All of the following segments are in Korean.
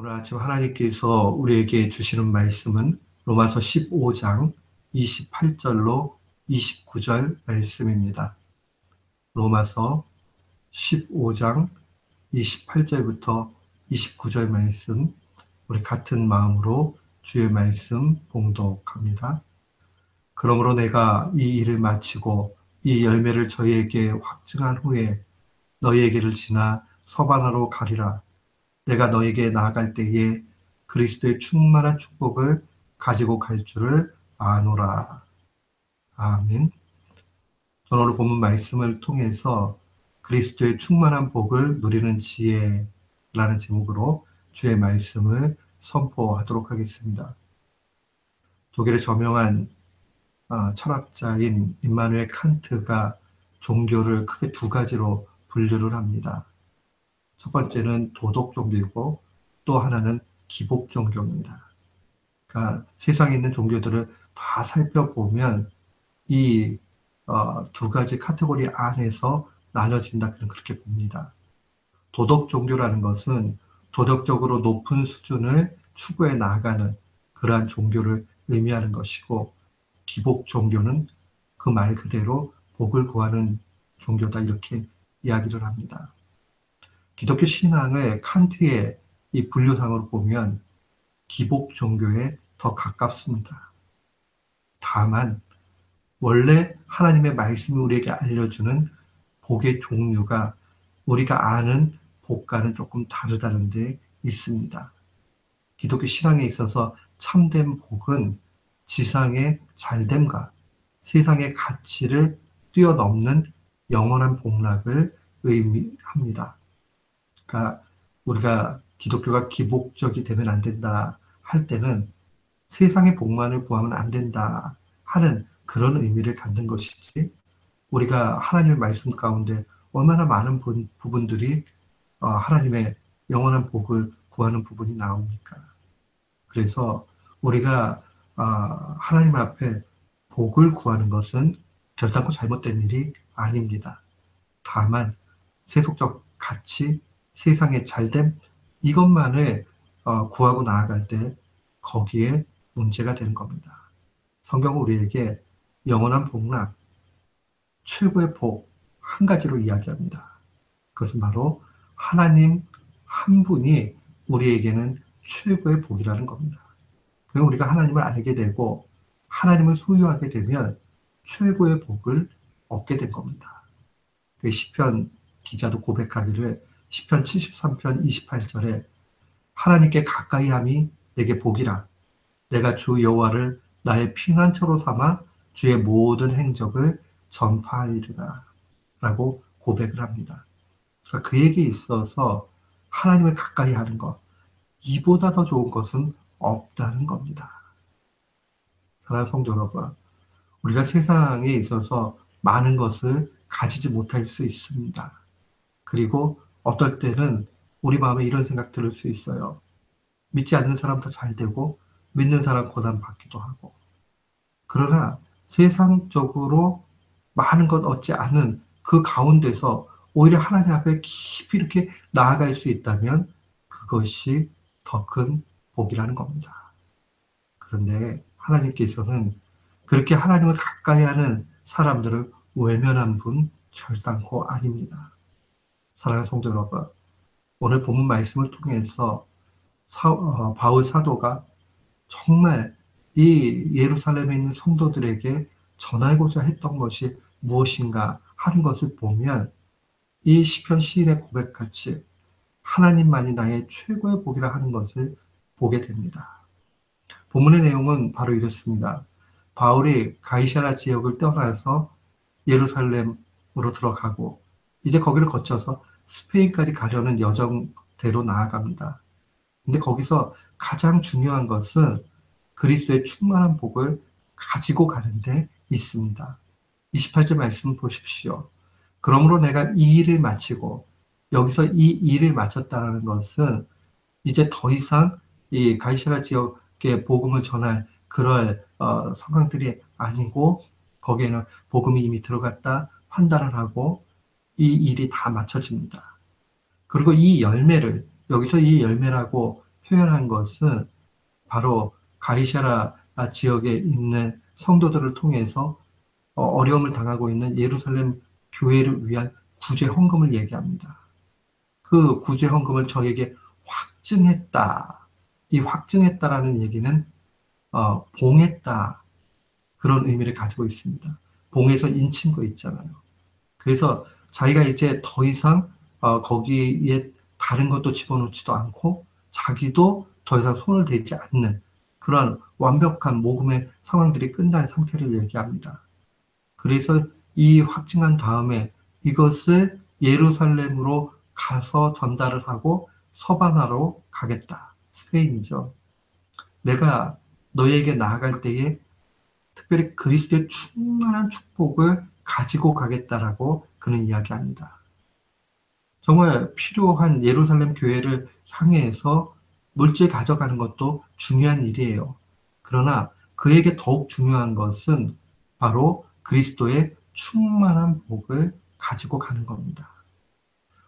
오늘 아침 하나님께서 우리에게 주시는 말씀은 로마서 15장 28절로 29절 말씀입니다. 로마서 15장 28절부터 29절 말씀, 우리 같은 마음으로 주의 말씀 봉독합니다. 그러므로 내가 이 일을 마치고 이 열매를 저희에게 확증한 후에 너희에게를 지나 서바나로 가리라. 내가 너에게 나아갈 때에 그리스도의 충만한 축복을 가지고 갈 줄을 아노라. 아멘. 저는 오늘 본문 말씀을 통해서 그리스도의 충만한 복을 누리는 지혜라는 제목으로 주의 말씀을 선포하도록 하겠습니다. 독일의 저명한 철학자인 임마누엘 칸트가 종교를 크게 두 가지로 분류를 합니다. 첫 번째는 도덕 종교이고 또 하나는 기복 종교입니다. 그러니까 세상에 있는 종교들을 다 살펴보면 이 두 가지 카테고리 안에서 나눠진다 그렇게 봅니다. 도덕 종교라는 것은 도덕적으로 높은 수준을 추구해 나가는 그러한 종교를 의미하는 것이고, 기복 종교는 그 말 그대로 복을 구하는 종교다 이렇게 이야기를 합니다. 기독교 신앙을 칸트의 이 분류상으로 보면 기복 종교에 더 가깝습니다. 다만 원래 하나님의 말씀이 우리에게 알려주는 복의 종류가 우리가 아는 복과는 조금 다르다는 데 있습니다. 기독교 신앙에 있어서 참된 복은 지상의 잘됨과 세상의 가치를 뛰어넘는 영원한 복락을 의미합니다. 그러니까 우리가 기독교가 기복적이 되면 안 된다 할 때는 세상의 복만을 구하면 안 된다 하는 그런 의미를 갖는 것이지, 우리가 하나님의 말씀 가운데 얼마나 많은 부분들이 하나님의 영원한 복을 구하는 부분이 나옵니까? 그래서 우리가 하나님 앞에 복을 구하는 것은 결단코 잘못된 일이 아닙니다. 다만 세속적 가치, 세상의 잘됨, 이것만을 구하고 나아갈 때 거기에 문제가 되는 겁니다. 성경은 우리에게 영원한 복락, 최고의 복 한 가지로 이야기합니다. 그것은 바로 하나님 한 분이 우리에게는 최고의 복이라는 겁니다. 그럼 우리가 하나님을 알게 되고 하나님을 소유하게 되면 최고의 복을 얻게 된 겁니다. 시편 기자도 고백하기를 시편 73편 28절에 하나님께 가까이함이 내게 복이라. 내가 주 여호와를 나의 피난처로 삼아 주의 모든 행적을 전파하리라 라고 고백을 합니다. 그러니까 그에게 있어서 하나님을 가까이 하는 것, 이보다 더 좋은 것은 없다는 겁니다. 사랑하는 성도 여러분, 우리가 세상에 있어서 많은 것을 가지지 못할 수 있습니다. 그리고 어떨 때는 우리 마음에 이런 생각 들을 수 있어요. 믿지 않는 사람 더 잘 되고 믿는 사람 고난 받기도 하고. 그러나 세상적으로 많은 것 얻지 않은 그 가운데서 오히려 하나님 앞에 깊이 이렇게 나아갈 수 있다면 그것이 더 큰 복이라는 겁니다. 그런데 하나님께서는 그렇게 하나님을 가까이 하는 사람들을 외면한 분 결단코 아닙니다. 사랑하는 성도 여러분, 오늘 본문 말씀을 통해서 바울 사도가 정말 이 예루살렘에 있는 성도들에게 전하고자 했던 것이 무엇인가 하는 것을 보면 이 시편 시인의 고백같이 하나님만이 나의 최고의 복이라 하는 것을 보게 됩니다. 본문의 내용은 바로 이렇습니다. 바울이 가이사랴 지역을 떠나서 예루살렘으로 들어가고 이제 거기를 거쳐서 스페인까지 가려는 여정대로 나아갑니다. 근데 거기서 가장 중요한 것은 그리스도의 충만한 복을 가지고 가는 데 있습니다. 28절 말씀 보십시오. 그러므로 내가 이 일을 마치고, 여기서 이 일을 마쳤다는 것은 이제 더 이상 이 가이사랴 지역에 복음을 전할 그럴 상황들이 아니고, 거기에는 복음이 이미 들어갔다 판단을 하고 이 일이 다 마쳐집니다. 그리고 이 열매를, 여기서 이 열매라고 표현한 것은 바로 가이사라 지역에 있는 성도들을 통해서 어려움을 당하고 있는 예루살렘 교회를 위한 구제 헌금을 얘기합니다. 그 구제 헌금을 저에게 확증했다. 이 확증했다라는 얘기는 봉했다. 그런 의미를 가지고 있습니다. 봉해서 인친 거 있잖아요. 그래서 자기가 이제 더 이상 거기에 다른 것도 집어넣지도 않고 자기도 더 이상 손을 대지 않는 그런 완벽한 모금의 상황들이 끝난 상태를 얘기합니다. 그래서 이 확증한 다음에 이것을 예루살렘으로 가서 전달을 하고 서바나로 가겠다. 스페인이죠. 내가 너에게 나아갈 때에 특별히 그리스도의 충만한 축복을 가지고 가겠다라고 그는 이야기합니다. 정말 필요한 예루살렘 교회를 향해서 물질 가져가는 것도 중요한 일이에요. 그러나 그에게 더욱 중요한 것은 바로 그리스도의 충만한 복을 가지고 가는 겁니다.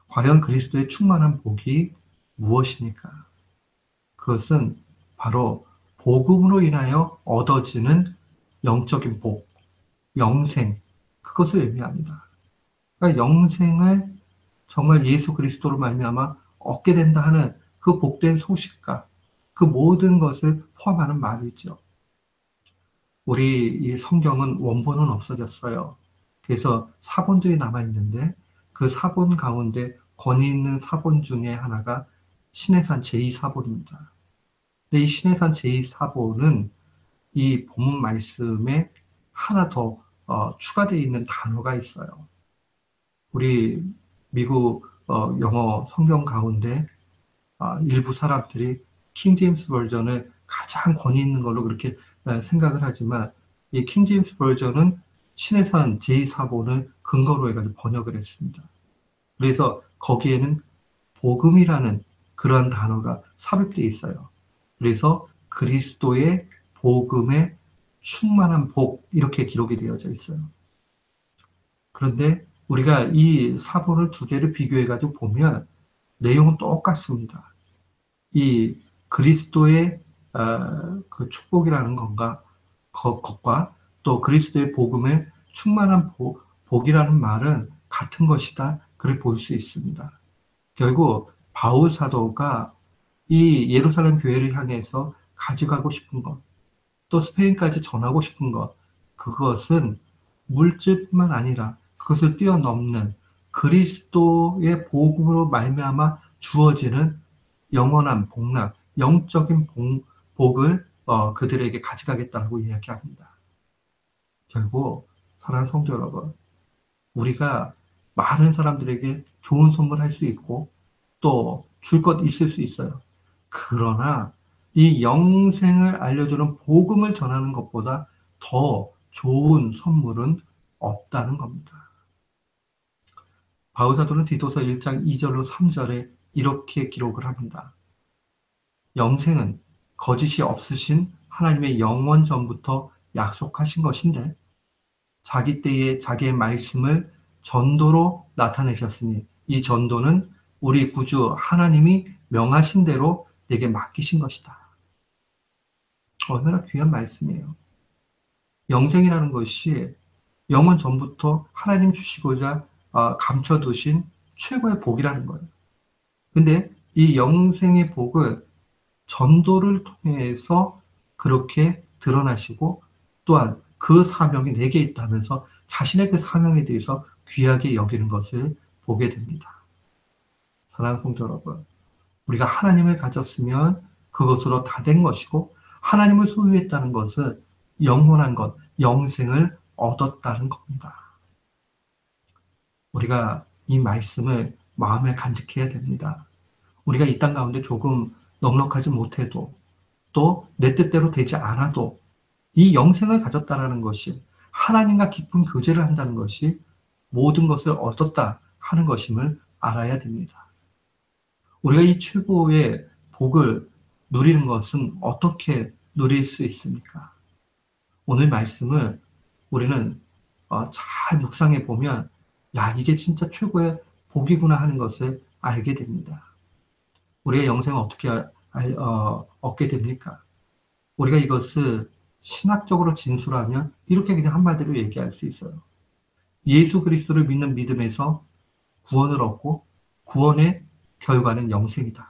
과연 그리스도의 충만한 복이 무엇입니까? 그것은 바로 복음으로 인하여 얻어지는 영적인 복, 영생, 그것을 의미합니다. 그러니까 영생을 정말 예수 그리스도로 말미암아 얻게 된다 하는 그 복된 소식과 그 모든 것을 포함하는 말이죠. 우리 이 성경은 원본은 없어졌어요. 그래서 사본들이 남아있는데 그 사본 가운데 권위 있는 사본 중에 하나가 신해산 제2사본입니다. 근데 이 신해산 제2사본은 이 본문 말씀에 하나 더 추가되어 있는 단어가 있어요. 우리 미국 영어 성경 가운데 일부 사람들이 킹 제임스 버전을 가장 권위 있는 걸로 그렇게 생각을 하지만 이 킹 제임스 버전은 신해산 제2사본을 근거로 해가지고 번역을 했습니다. 그래서 거기에는 복음이라는 그러한 단어가 삽입되어 있어요. 그래서 그리스도의 복음의 충만한 복 이렇게 기록이 되어져 있어요. 그런데 우리가 이 사본을 두 개를 비교해가지고 보면 내용은 똑같습니다. 이 그리스도의 그 축복이라는 것과 또 그리스도의 복음의 충만한 복이라는 말은 같은 것이다. 그를 볼 수 있습니다. 결국 바울 사도가 이 예루살렘 교회를 향해서 가져가고 싶은 것, 또 스페인까지 전하고 싶은 것, 그것은 물질뿐만 아니라 그것을 뛰어넘는 그리스도의 복음으로 말미암아 주어지는 영원한 복락, 영적인 복을 그들에게 가져가겠다고 이야기합니다. 결국 사랑하는 성도 여러분, 우리가 많은 사람들에게 좋은 선물할 수 있고 또 줄 것 있을 수 있어요. 그러나 이 영생을 알려주는 복음을 전하는 것보다 더 좋은 선물은 없다는 겁니다. 바울사도는 디도서 1장 2절로 3절에 이렇게 기록을 합니다. 영생은 거짓이 없으신 하나님의 영원 전부터 약속하신 것인데 자기 때에 자기의 말씀을 전도로 나타내셨으니 이 전도는 우리 구주 하나님이 명하신 대로 내게 맡기신 것이다. 얼마나 귀한 말씀이에요. 영생이라는 것이 영원 전부터 하나님 주시고자 감춰두신 최고의 복이라는 거예요. 근데 이 영생의 복을 전도를 통해서 그렇게 드러나시고 또한 그 사명이 내게 있다면서 자신의 그 사명에 대해서 귀하게 여기는 것을 보게 됩니다. 사랑하는 성도 여러분, 우리가 하나님을 가졌으면 그것으로 다 된 것이고 하나님을 소유했다는 것은 영원한 것, 영생을 얻었다는 겁니다. 우리가 이 말씀을 마음에 간직해야 됩니다. 우리가 이 땅 가운데 조금 넉넉하지 못해도 또 내 뜻대로 되지 않아도 이 영생을 가졌다라는 것이 하나님과 깊은 교제를 한다는 것이 모든 것을 얻었다 하는 것임을 알아야 됩니다. 우리가 이 최고의 복을 누리는 것은 어떻게 누릴 수 있습니까? 오늘 말씀을 우리는 잘 묵상해 보면 야, 이게 진짜 최고의 복이구나 하는 것을 알게 됩니다. 우리의 영생을 어떻게 얻게 됩니까? 우리가 이것을 신학적으로 진술하면 이렇게 그냥 한마디로 얘기할 수 있어요. 예수 그리스도를 믿는 믿음에서 구원을 얻고 구원의 결과는 영생이다.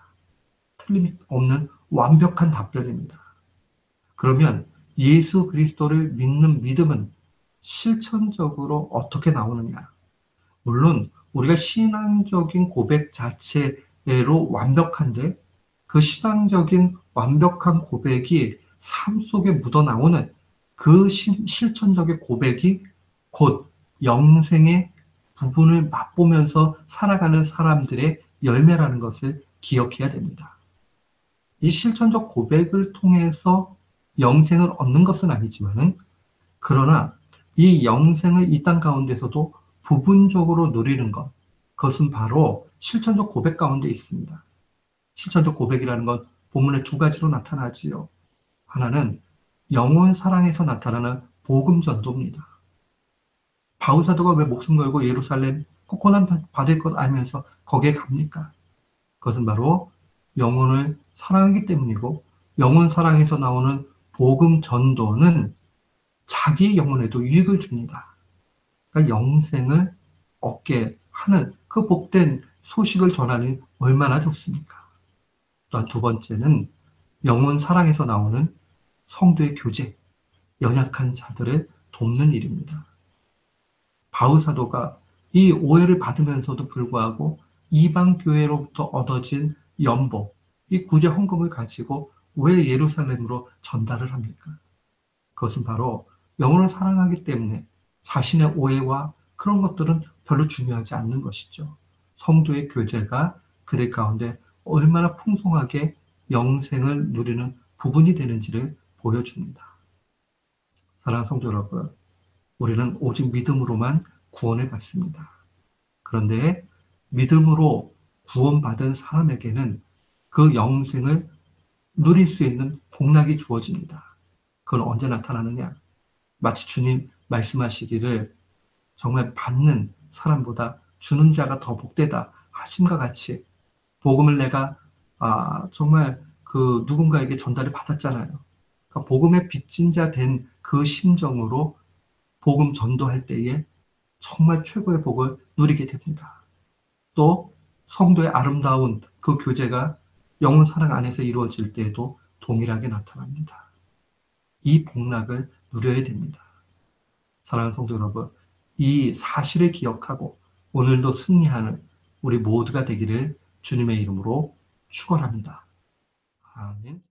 틀림없는 완벽한 답변입니다. 그러면 예수 그리스도를 믿는 믿음은 실천적으로 어떻게 나오느냐? 물론 우리가 신앙적인 고백 자체로 완벽한데 그 신앙적인 완벽한 고백이 삶 속에 묻어나오는 그 실천적인 고백이 곧 영생의 부분을 맛보면서 살아가는 사람들의 열매라는 것을 기억해야 됩니다. 이 실천적 고백을 통해서 영생을 얻는 것은 아니지만은 그러나 이 영생을 이 땅 가운데서도 부분적으로 누리는 것, 그것은 바로 실천적 고백 가운데 있습니다. 실천적 고백이라는 건 본문에 두 가지로 나타나지요. 하나는 영혼 사랑에서 나타나는 복음 전도입니다. 바울사도가 왜 목숨 걸고 예루살렘 꼭 고난 받을 것 알면서 거기에 갑니까? 그것은 바로 영혼을 사랑하기 때문이고 영혼 사랑에서 나오는 복음 전도는 자기 영혼에도 유익을 줍니다. 그러니까 영생을 얻게 하는 그 복된 소식을 전하니 얼마나 좋습니까? 또한 두 번째는 영혼 사랑에서 나오는 성도의 교제, 연약한 자들을 돕는 일입니다. 바울 사도가 이 오해를 받으면서도 불구하고 이방 교회로부터 얻어진 연복, 이 구제 헌금을 가지고 왜 예루살렘으로 전달을 합니까? 그것은 바로 영혼을 사랑하기 때문에 자신의 오해와 그런 것들은 별로 중요하지 않는 것이죠. 성도의 교제가 그들 가운데 얼마나 풍성하게 영생을 누리는 부분이 되는지를 보여줍니다. 사랑하는 성도 여러분, 우리는 오직 믿음으로만 구원을 받습니다. 그런데 믿음으로 구원받은 사람에게는 그 영생을 누릴 수 있는 복락이 주어집니다. 그건 언제 나타나느냐? 마치 주님 말씀하시기를 정말 받는 사람보다 주는 자가 더 복되다 하심과 같이 복음을 내가 정말 그 누군가에게 전달을 받았잖아요. 그러니까 복음의 빚진 자 된 그 심정으로 복음 전도할 때에 정말 최고의 복을 누리게 됩니다. 또 성도의 아름다운 그 교제가 영혼 사랑 안에서 이루어질 때에도 동일하게 나타납니다. 이 복락을 누려야 됩니다. 사랑하는 성도 여러분, 이 사실을 기억하고 오늘도 승리하는 우리 모두가 되기를 주님의 이름으로 축원합니다. 아멘.